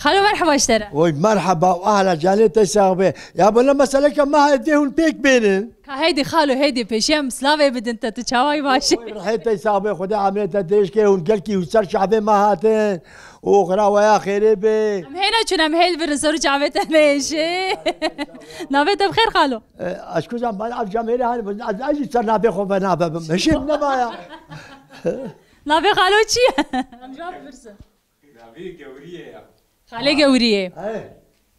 خالو مرحبا اشترى. وي مرحبا واهلا جانيتي ساغبي يا بلا مسألة ما هديه البيك بينن. هيدي خالو هيدي بيشم سلافي بدنت تشاوي ماشي. رحيتي ساغبي خدا عملت ديش كي ونقلكي وسر شعبي ما هاتن وغرا ويا خيري بي. هنا شنو مهل برزور شعبت ماشي. نابت بخير خالو. اشكو زعما ما نعرف جماهيري هاني بس اجي صار نابي خو نابي ماشي نبايا. نابي خالو شي؟ نابي قوريه خالي قوريه.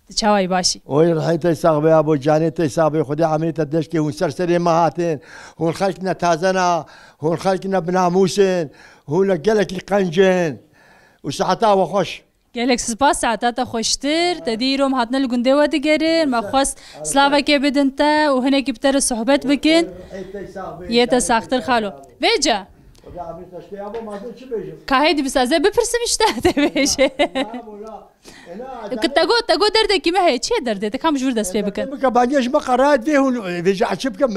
تشاوي باشي. وي رحيتي ساغبي ابو جانيتي ساغبي خدا عملت ديش كي ونسرسري ما هاتن هون خلقنا تازنا هون خلقنا بناموسن هون قالك القنجن وساعتها وخش. قالك سباس ساعتها خوشتر تديرهم هاتنا الجندوة تجرين ما خاص سلافا كي بدنتا وهناك بتر الصحبات بكن يتساختر خالو بيجا كهيدي بس ازاي بفرسم اشتهت بيجا كنت تقول دردك ما هي شيء دردك كم جور دس بيبكن بانيش ما قرات فيه بيجا عشبكم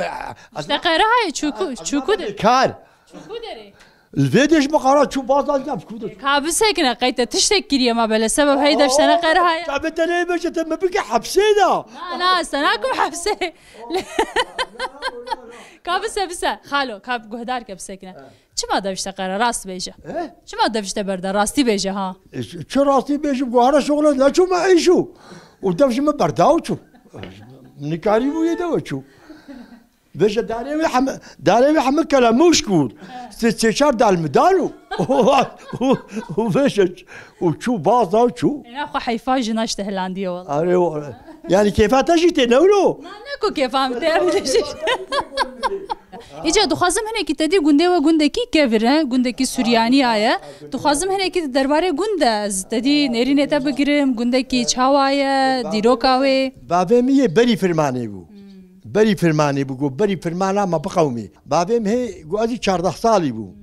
تقراها شو كده كار شو كده الفيديوش ما قرات شو باطل جاب كده كابس هيك نقيت تشتكي ما بلا سبب هيدا اشتنا قراها تعبت انا باش ما بقى حبسينا لا استناكم حبسه كابس بس خالو كاب جهدار كبسكنا شو ما دفشت قرا راس بيجا شو ما دفشت بردا راستي بيجا ها شو راستي بيجا بقى شغل لا شو ما عيشو ودفش ما برداو شو نكاري مو يدو شو بيجا داري وحم كلام مشكور استشار دال المدالو وبيجا وشو باظ وشو انا اخو حيفا جناش تهلانديه والله أيوة يعني كيف تجي تنولو ما نكو كيف عم تعمل إجا دخازم هناك تدي جندة وجندة كي كافر ها جندة كي سورياني آية دخازم هناك دربارة جندة تدي نرينة تبغرم جندة كي شواية ديروكاوي بابي بري فرماني بو بري فرماني بو بري فرمانا ما بقومي بابي هي قاعد 14 صالي بو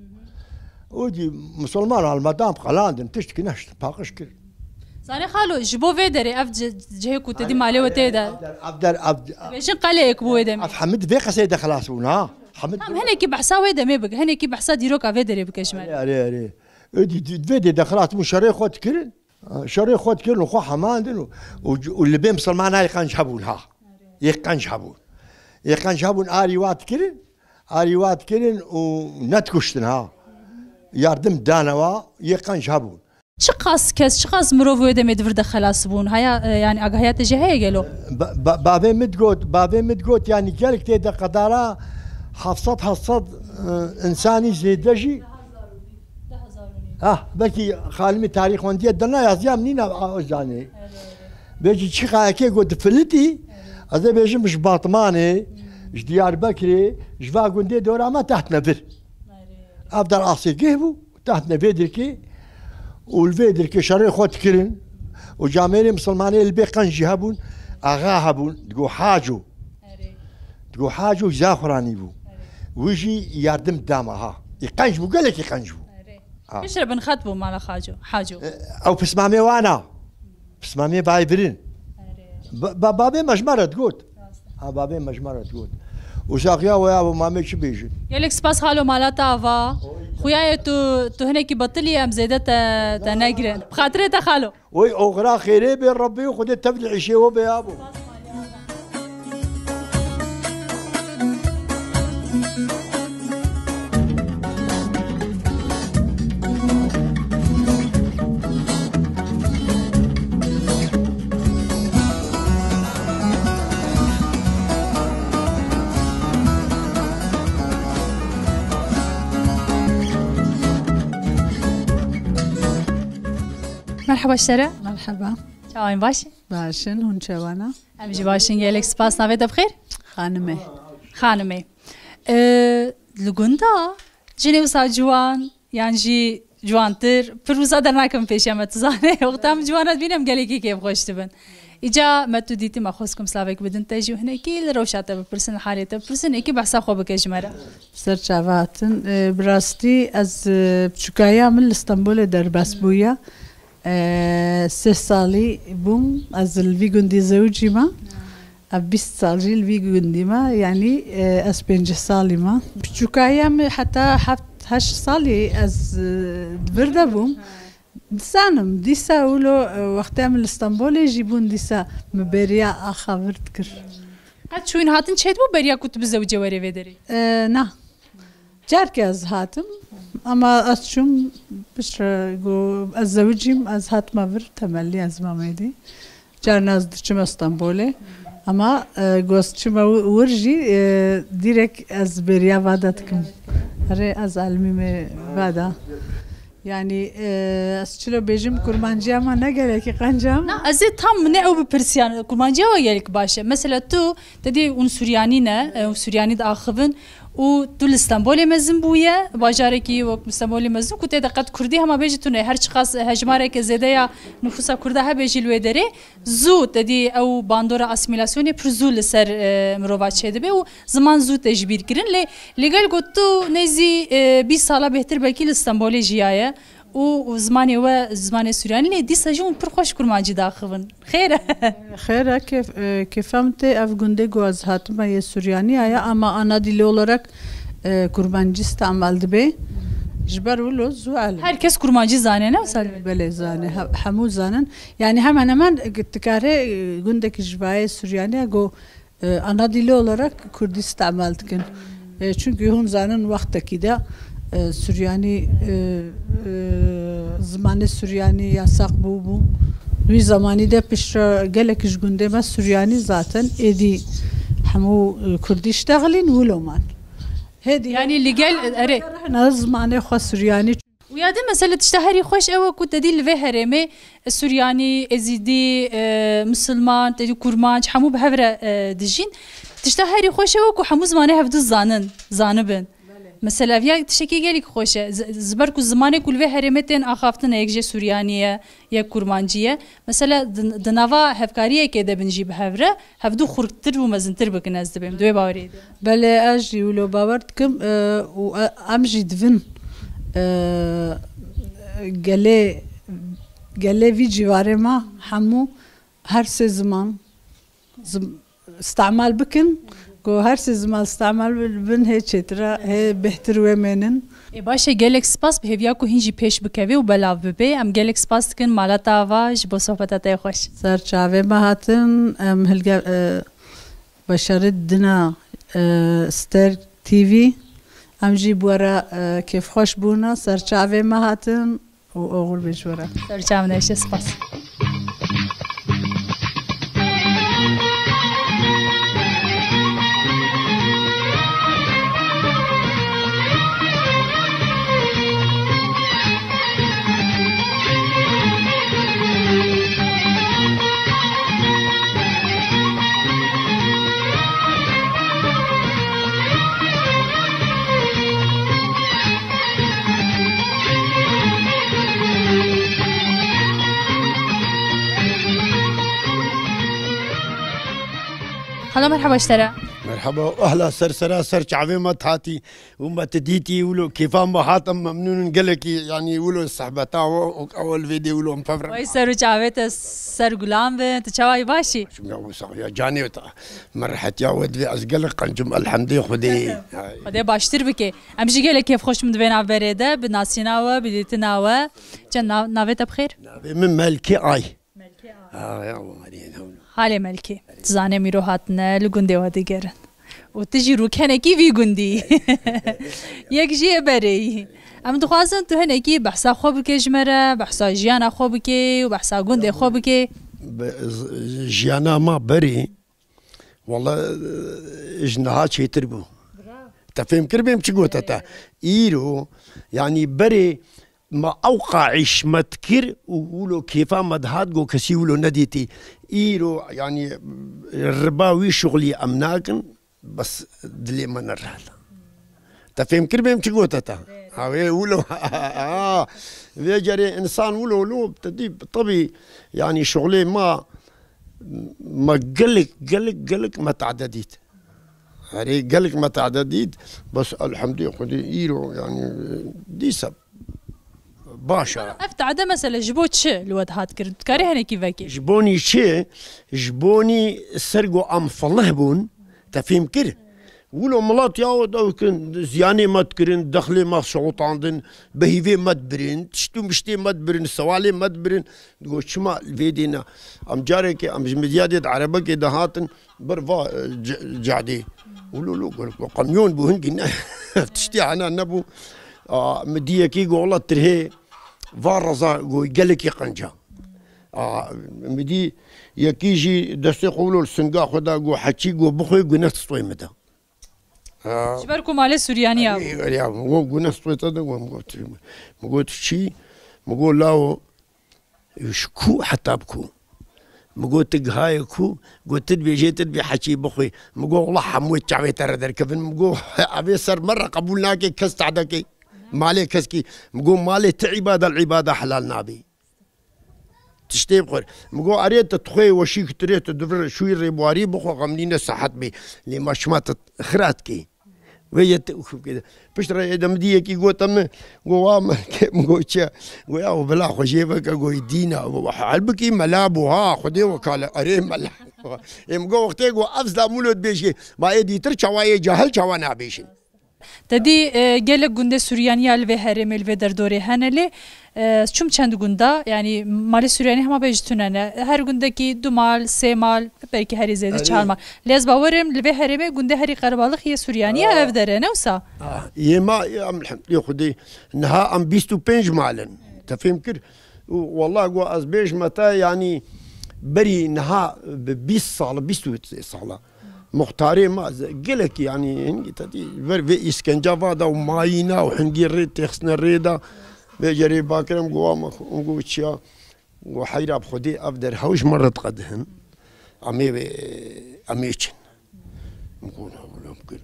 ودي مسلمان على المدام قلاندن تشتكي نشت باقش كل صاني خالو جبو فيدري اف جهيكو تدي مالي وتيدا عبد بيشن قاليك بو ودم حمد بيقى سيده خلاص هنا حمد هنا كي بحسا ويدا ما بق هنا كي بحسا ديروكا فيدري بكشمال اري ادي فيدي دخلات مو شري خد كل شري خد كل وخو حماندن واللي بين مسلمان هاي قنجحبون ها يقنجحبون يقنجحبون اريوات كل اريوات كل ونتكشتن ها يردم دانوا يقنجحبون شقاس كاس شقاس مروفو يدم يدفر خلاص بون هيا يعني اغايات جهه قالوا بابي متقوت يعني قالك تيدا قدارة حفصد انساني زيدجي بكي خالمي تاريخ وندي دنا يازيا منين اوزاني بيجي شيخا كي قلت فلتي هذا بيجي مش باطماني اش ديار بكري جفا قندي دورا ما تحت نفر افضل اصي كيفو تحت نفيدركي والفيدركي شري خوت كرن وجاميري مسلماني البي قنجي هبون اغا هبون تقول حاجو زاخراني بو ويجي يردم دامها يقنجبو قال لك يقنجبو يشرب نخطبو مال حاجو او بسمامي وانا بسمامي بايبرين بابي مجمره تقول بابي مجمره تقول وساقيا ويا ابو مامي شو بيجي قال لك سباس خالو مالتا افا خويا تو هناك بطلي ام زيدت تناجرن بخاطري خالو وي اغرا خيري بين ربي وخذ تبلع شيء هو بيابو مرحبا اشترى مرحبا شاوين باشي باشن هون شوانا امجي باشين قالك سباس نافيتا بخير خانمي لقوندا جيني وصا جوان يعني جي جوانتر فروزا درناكم فيش يا متزاني وقتام جوانات بينام قالك كيف خوش تبن اجا ما تديتي ما خوسكم سلافيك بدن تجي هنا كي الروشات ببرسن حالته ببرسن اكي بحسا خو بكجمره سر شافاتن براستي از بشكايا من اسطنبول درباس بويا 3 صالي بوم از الفيجوندي زوجي ما 20 صالي الفيجوندي ما يعني از 5 صالي ما بشكايا حتى 7 صالي از بردا بوم دسانم دیسا ولو وقتی من اسطنبول جیبون دیسا مبریا آخاورد کر. قد شوين هاتن شيت بو بريا كنت بزوجة وري فيدري. نه جاركي از هاتم اما اشوم بش جو از زوجيم از هات ما بر تملي از ماميدي جارنا از دچم اسطنبول اما گوستچم ورجي ديريك از بريا وادتكم هري از علمي وادا يعني اسچلو بيجم كرمانجي اما نگله كي قنجام نا ازي tam ne o Persiyan kurmancıya o yelik başa mesela tu dedi un Süryani ne Süryani de axıvın و تو لستانبول مزن بویه باجارکی و لستانبول مزن کته دقت کردی هم بیچ تو نه هر چقاس هجماره که زده یا نفوسا کرده ها بیچ لودره زود دی او باندورا اسیمیلاسیونی پر زود لسر مروات شده به و زمان زود تجبیر کردن لگل گوتو نزی 20 ساله بهتر بلکی لستانبول جیایه و زمانی سوریانی لی دی سجون پر خوش کرمانجی داخلن خیره خیره که فهمته افغانده گواز هاتم یه سوریانی آیا اما آنا دیلی olarak kurmancı istemaldı be جبر ولو زوال herkes kurmancı zane ne mesela بله زانه همو زانن yani hemen hemen tekare gündeki jibaya Süryani go ana dili olarak Kurdi istemaldıkın çünkü hun zanen vaktaki de Süryani zamanı Süryani yasak bu bir zamanı da pişra gelek jgunde ma Süryani zaten edi hamu Kurdi iştağlin ولومان يعني اللي قال اري نظم انا خو سورياني ويا دي مسألة تشتهري خوش أو كنت دي اللي هرمي السورياني ازيدي مسلمان تدي كورمان حمو بهفرة دجين تشتهري خوش أو كو حمو زمانه هفدو زانبن مثلا فيا تشكي قالك خوش زبركو زمانه كل في هرمتين أخافتنا يكجي سوريانية يا كورمانجية مثلا دنافا هفكارية كده بنجيب هفرة هفدو خرقتر ومزنتر بكناز دبيم دوي باوري بله أجي ولو باورتكم وأمجي دفن گله وی جواره ما همو هر سه زمان استعمال بکن کو هر سه زمان استعمال بن هی چترا هی بهتر و منن باشه گلک سپاس به هویا کو هنجی پیش بکوی و بلاو ببی ام گلک سپاس کن مالاتا واج با صحبتات خوش سر چاوه ما هاتن ام هلگا بشارت دنا ستر تیوی ام جی بورا کیف خوش بونا سر چاوه ما هاتن و اغول بجورا سر چاوه نشه سپاس هلا مرحبا اشترى مرحبا واهلا سرسرا سر شعبي ما تهاتي وما تديتي ولو كيفان ما حاتم ممنون قلكي يعني ولو الصحبة اول فيديو ولو مفبرة وي سر شعبيت سر غلام بنت شواي باشي شو يا جاني مرحت يا ودي ازقلق قنجم الحمد خدي خدي باشتر بكي امشي قالك كيف خوش من دوينا بريده بناسيناوا بديتناوا كان نافيت بخير من ملكي اي يا حالي ملكي تزاني ميرو هاتنا لغندي وادي جرن وتجي روكانكي في غندي يكجي بري ام دخوازن تو هنكي بحثا خو بك جمره بحثا جيانا خو بك وبحثا غندي خو بك جيانا ما بري والله اجنها شي تربو تفهم كربي مش قوتها ايرو يعني بري ما أوقعش ما تكر وولو كيفا ما دهات جو كسي ولو نديتي إيرو يعني الرباوي شغلي أمناكن بس دلي ما نرحل تفهم كربي مش قوتها هاوي ولو فيجري إنسان ولو بتدي طبي يعني شغلي ما قلق ما تعدديت هري قلق ما تعدديت بس الحمد لله إيرو يعني دي سب باشا افتع ده مثلا جبوت شي الواد هات كرد كاري هنا كيفاكي جبوني شي جبوني سرقو ام فالله بون تفهم كر ولو ملات يا كن زياني ما تكرن دخلي ما صوت عندن بهيفي ما تبرين تشتو مشتي ما تبرين سوالي ما تبرين تقول شما الفيدينا ام جارك ام مزيادة عربك دهاتن برفا جعدي ولو لو قميون بو هنجي تشتي عنا نبو مديه كي والله ترهي فارزا قالك يقنجا مدي يكيجي دستي قولوا السنقا خدا قو حكي قو بخوي قو نفس طوي مدى شبركم على سورياني يا قو نفس طوي تدا مقول شي مقول لاو يشكو حتى بكو مقول تقهايكو قلت تدبي جيت تدبي حكي بخوي مقول والله حموت شعبي ترى ذركفن مقول ابي صار مره قبولناكي كست عدكي مالي كسكي مقول مالي تعباده العباده حلال نابي تشتي بخير مقول اريد تخوي وشيك تريد تدبر شوي ريبواري بخو غملينا صحت بي اللي ما شمات خراتكي وهي كذا بشرى اذا مديه كي قلت ام قوام مقول شا ويا بلا خشيبك قول دينا حلبكي ملابها خدي وكاله اري ملا مقول وقتي قو افزلا مولود بيشي ما ايدي ترچا واي جاهل چوانا بيشين تدی گله گنده سوریانیال و هرمل و در دوره هنلی چوم چند گنده یعنی مال سوریانی همه بیشترونه هر گنده کی دو مال سه مال belki هری زیاده چهار مال لیز باورم و هرمه گنده هری قربالخ یه سوریانی اف داره نه وسا يما يا خدي نها ام 25 مالن تفهم كر والله قو از بيش متى يعني بري نها ب 20 صاله 20 صاله مختاري ما قلك يعني هنجي تدي في اسكنجا فادا وماينا وحنجي ريد تخسنا الريدا بيجري باكرم قوام وقوتشا وحيرا بخدي افدر هوش مرة قدهن اميتشن نقول ممكن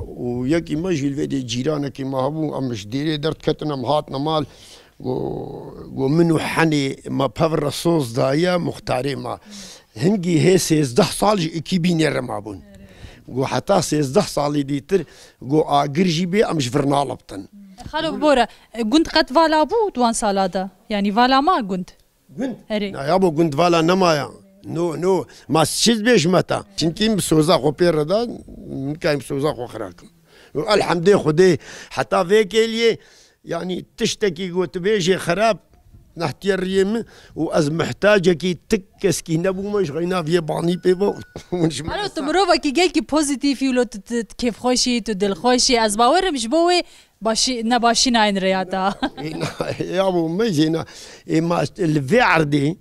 وياكي ماجي الفيدي جيرانك ما هبو امش ديري درت كتنا مهاتنا مال ومنو حني ما بفر الصوص دايا مختاري ما هنجي هي 16 صال كيبيني رمابون قو حتى 16 صال ديتر قو اجرجي بي امش فرنالبطن خالو بورا قنت قد فالا بو دوان سالادا يعني فالا ما قنت اري يا ابو قنت فالا نمايا نو ما شيز بيش متى چنكي مسوزا خو بيردا كاي مسوزا خو خراكم الحمد لله خدي حتى فيك لي يعني تشتكي قلت بيجي خراب نحتي الريم واز محتاجه كي تكسكي نبو مش غينا في باني بيبو انا تمروفا كي قال كي بوزيتيف يلو كيف خوشي تدل خوشي از باور مش بوي باشي نباشي ناين رياتا يا ابو ميزينا اما الفعر دي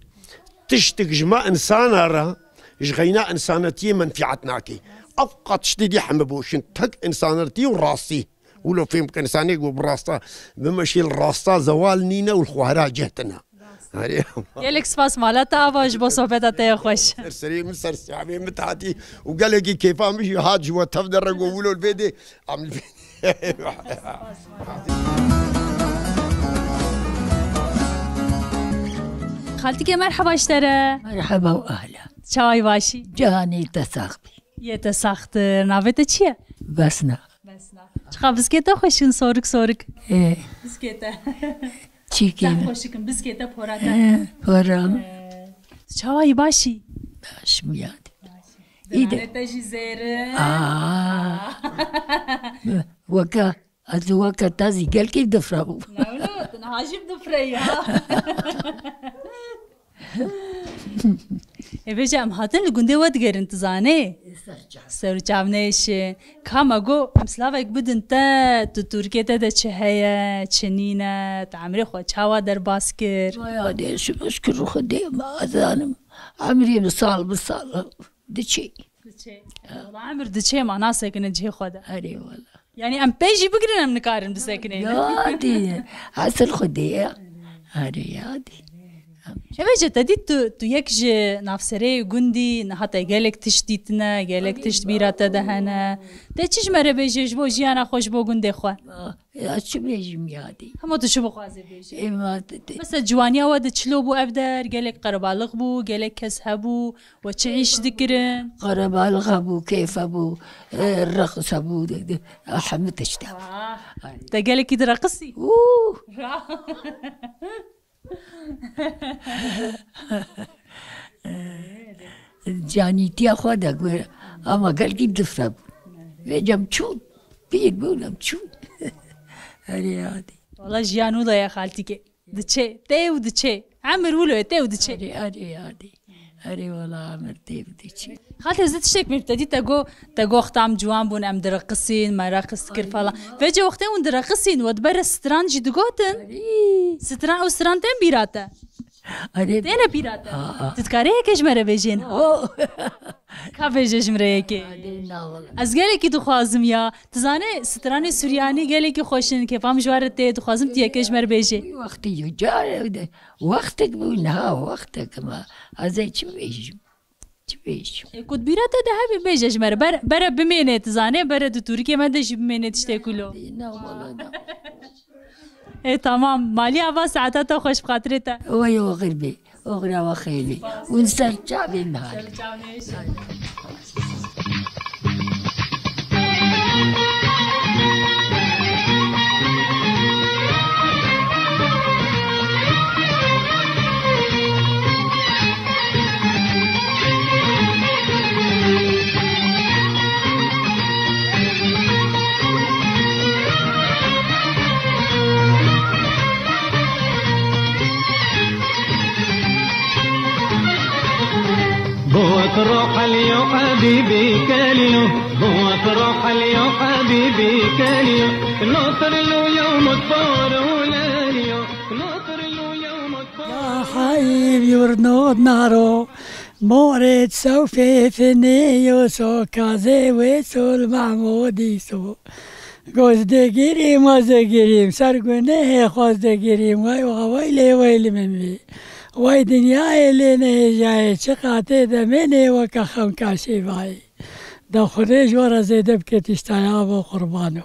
تشتك جما انسان را غينا انسانتي منفعتناكي ابقى تشتدي حمبوشن تك انسانتي وراسي ولو في يمكن انسان يقول براستا بمشي الراستا زوال نينا والخوارا جهتنا يلك سباس مالتا اباش بو صحبتها خوش سرسري من سرسي عمي متعتي وقال لي كيف امشي هاد جوا تفدر قولوا الفيدي عمل خالتك مرحبا اشترى مرحبا واهلا شاي باشي جاني تساقبي يتساخت نافته چیه بسنا چخا بسکیتا خوشین سورک ايه بسکیتا چیکیم خوشکم بسکیتا پوراتا پرام چای باشی باش میاد ایده تجی زیره وكا از وكا تازي قال كيف دفراو لا انا هاجم دفريا بيجام هاتن لگونده ود گرن تزانه سرچاونهش کامگو مسلاوک بدن تا ترکیه تا چه هيا چنینه تعمری خو چاوا در باسکر ما یادی شو مشکل خدي ما اذانم عمري بصال بصال دشي والله عمر دشي ما ناسكن جهي خدا اري والله يعني ام بيجي بقرن ام نكارن بسكنين يادي عسل خدي اري يادي شبه تدي تو يكج نافسري وجندي نحط جالك تشتيتنا جالك تشتبيرات دهنا تيجي مرة بيجي بو جيانا خوش بو جندي خو شو بيجي ميادي هم تشوفوا خوازي بيجي إيه ما بس الجوانيا ود تشلوبو أبدر جالك قربالغ بو جالك كسهبو وتعيش ذكرن قربالغ بو كيف ابو الرقص ابو حمد تشتا تجالك كده رقصي جاني تيا خدا اما قال كيف دفرب بيجم تشون بير بولم تشون هري هادي والله ژیان وڵەیە خالتیکێ دچێ تێ و دچێ عمر ولۆ تێ و دچێ هري والله عمر تيب ديشي خالتي زدت شتێک مبتدی تەگۆ وەختام جوان بوون ئەم درەقسین مەرەقس کرد فەڵا فێجێ وەختێ ون درەقسین وەدبەرە سترانجی دگوتن ستران ئەو ستران تێن بیراتە تێنە بیراتە تتکارەیەکە ژمەرە بێژێن کا بێژە ژمرەیەکێ ئەس گەلێکی دخوازم یا تزانێ سترانی سوریانی گەلێکی خۆشن کێفام ژوارە تێ دخوازم تیەکە ژمەر بێژێ وقتی جارێ وەختێک بوو نها وەختێکمە ئەزای چ بێژم کوت بیراتە دە هەبێ بێژە ژمەرە بەرە بمێنێت تزانێ بەرە دو تورکێمە دەژی بمێنێت شتێکولۆ تمام مالي أبا ساعتها خوش بخاطرتها وي وغربي وغرا وخيلي ونسترجع بالنهار هو تروح اليو حبيبي كاليو هو تروح اليو حبيبي كاليو نطر له يوم الطور ولاليو نطر له يوم الطور يا حبيبي ورنود نارو مورد سوفي فينيو سو كازي ويسو المعمودي سو گوز دگیریم وز دگیریم سرگونه خوز دگیریم وای ویلی ویلی من بی وای دنیای لینه جای چه قاطع دمینه و که خم کاشی وای دا خودش ورا زیده بکتیش تایاب و قربانو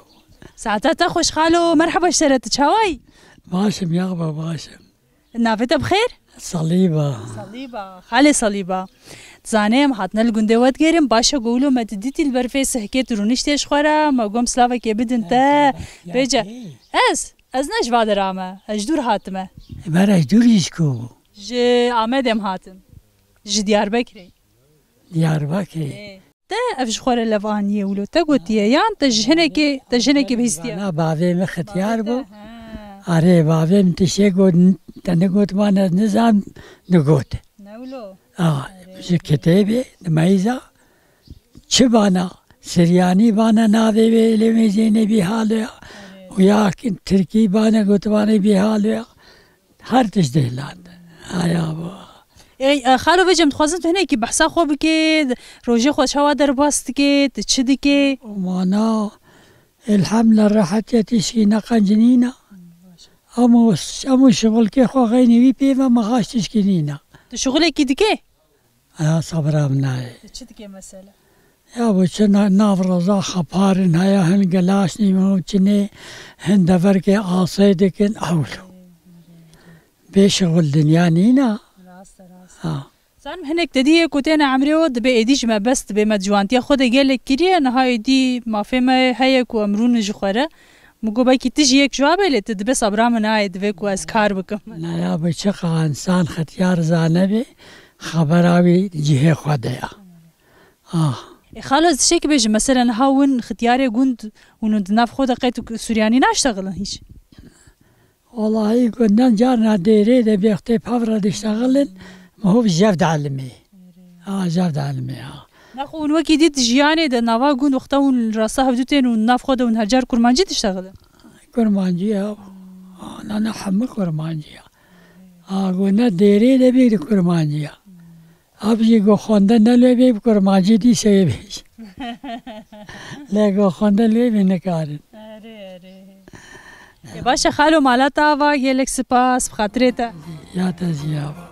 ساعتها خوش خالو مرحبا اشترت تشاوي باشم يابا باشم نافته بخير صليبة خالي صليبة تزانم هاتنا الجندي وتجرم باشا قولوا ما تديتي البرفيس حكيت رونيشتيش خورا ما قوم سلافك يبدن تا بيجا از نش بعد رامه اجدور هاتمه برا اجدور يشكو جي آمدم هاتم جي ديار بكري تا افش خور لفانيه ولو تا قوتيه يان تجهنكي بهستيا انا بابي مختيار بو آره بابي متشي قد تنقوت وانا نظام نقوت نولو كتابي ميزة شبانا سرياني بانا ناوي بيلي زيني بحالها ويا تركي بانا قوت وانا بحالها هر تجدهلان بابا ای خالو بجم تخوازم هنا كي بحثا خو بكي روجي خو شوا در باست كي تشدي كي وانا الحملة راحت يتشكينا قنجنينا امو شغل كي خو غيني بي ما غاش تشكينينا شغلك كي دكي صبرا مناي تشدي مسألة يا بو شنا نافرزا خبارن هيا هن قلاشني مو تشني هن دفركي عاصيدكن اولو بشغل دنيا نينا زعما هناك تدي كوتينا عمريو دبي ايديش ما بس دبي ما جوانتي خود قال لك كريه نهاي دي ما فيما هيك وامرون جخره مگو باکی تجی یک جوابه لیت دبی صبرا من آید ویکو از کار بکم نه یا بچه انسان ختیار زانه بی خبر آوی جهه خوده یا خلاص شيء بيجي مثلا هاون ختياري قند ونود ناف خود قيت سورياني ناشتغل هيش والله كنا جارنا ديري ده بيختي بحفرة تشتغلن ما هو بجافد علمي جافد علمي ناخون وكي ديت جياني ده نافا قند وقتاون راسها بدوتين وناف خود ونهجار كرمانجي تشتغل كرمانجي انا حمل كرمانجي قلنا ديري ده بيد كرمانجي ابجي گو خوندن نلوی بی کرمانجی دی سوی بیش لگو خوندن لوی بی نکارن باشا خالو مالا تاوا گلک سپاس بخاطرتا یا تزیابا